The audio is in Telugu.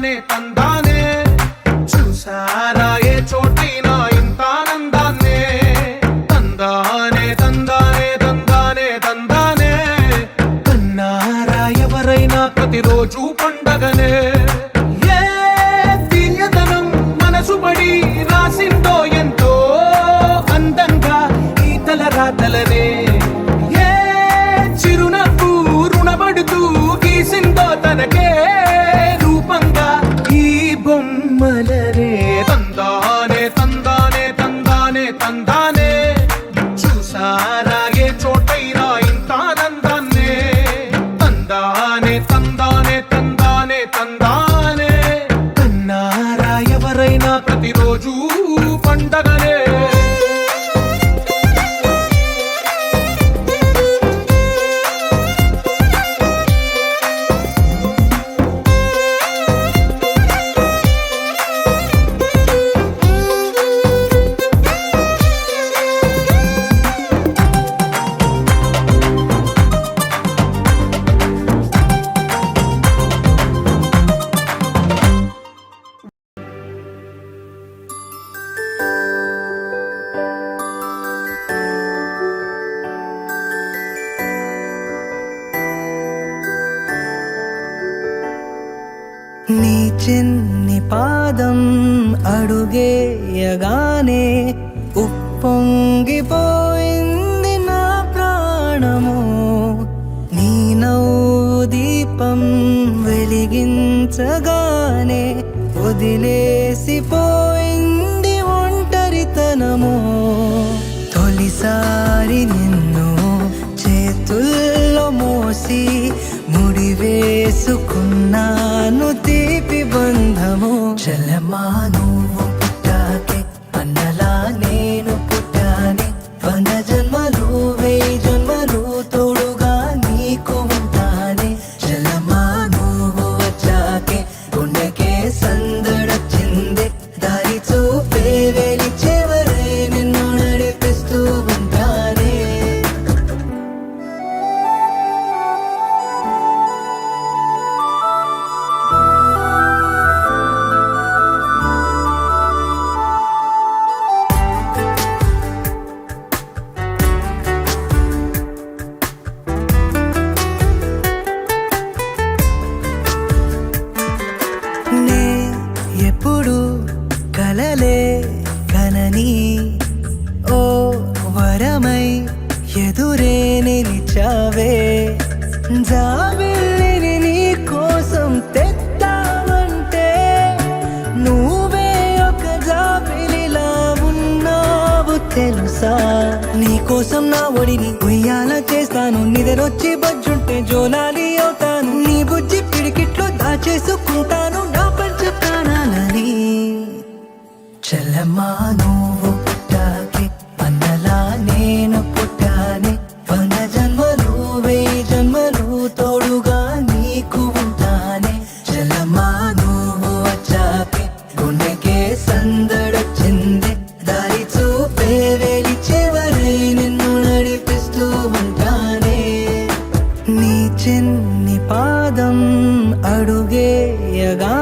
తందానే తందానే చూసారా ఏ చోటైనా ఇంత ఆనందాన్నే తందానే తందానే తందానే తందానే కన్నారా ఎవరైనా ప్రతిరోజు పండగనే ఏ తీయదనం మనసు పడి రాసిందో ఎంతో అందంగా ఈ తలరాతలనే ఏ చిరునవ్వు రుణపడుతూ గీసిందో తనకే రూపంగా ఈ బొమ్మలనే తందానే తందానే తందానే తందానే చూసారా ఏ చోటైనా ఇంత ఆనందాన్నే తందానే తందానే తందానే తందానే కన్నారా ఎవరైనా ప్రతిరోజు పండగనే నీ చిన్ని పాదం అడుగేయగానే ఉప్పొంగిపోయింది నా ప్రాణము నీ నవ్వు దీపం వెలిగించగానే వదిలేసిపోయింది ఒంటరితనము తొలిసారి నిన్ను చేతుల్లో మోసి ముడివేసుకున్నాను తీపి బంధము చలమా నువ్వు పుట్టాకే అన్నలా నేను పుట్టానే 100 జన్మలు 1000 జన్మలు తోడుగా నీకు ఉంటానే చలమా నువ్వు వచ్చాకే గుండెకే సందడొచ్చింది దారి చూపే వెలి చివరే నిన్ను నడిపిస్తూ ఉంటానే నే ఎప్పుడు కలలే కనని ఓ వరమై ఎదురే నిలిచావే జాబిల్లిని నీ కోసం తెద్దామంటే నువ్వే ఒక జాబిలిలా ఉన్నావు తెలుసా నీ కోసం నా ఒడిని ఉయ్యాల చేస్తాను నిద్రొచ్చి బజ్జుంటే జోలాలి అవుతాను నీ బుజ్జి పిడికిట్లో దాచేసుకుంటాను నా పంచ ప్రాణాలని చల్లమ్మా నువ్వు పుట్టాకే అన్నలా నేను పుట్టానే 100 జన్మలు 1000 జన్మలు తోడుగా నీకు ఉంటానే చల్లమ్మా నువ్వు వచ్చాకే గుండెకే సందడొచ్చింది దారి చూపే వెలి చివరే నిన్ను నడిపిస్తూ ఉంటానే నీ చిన్ని పాదం అడుగేయగా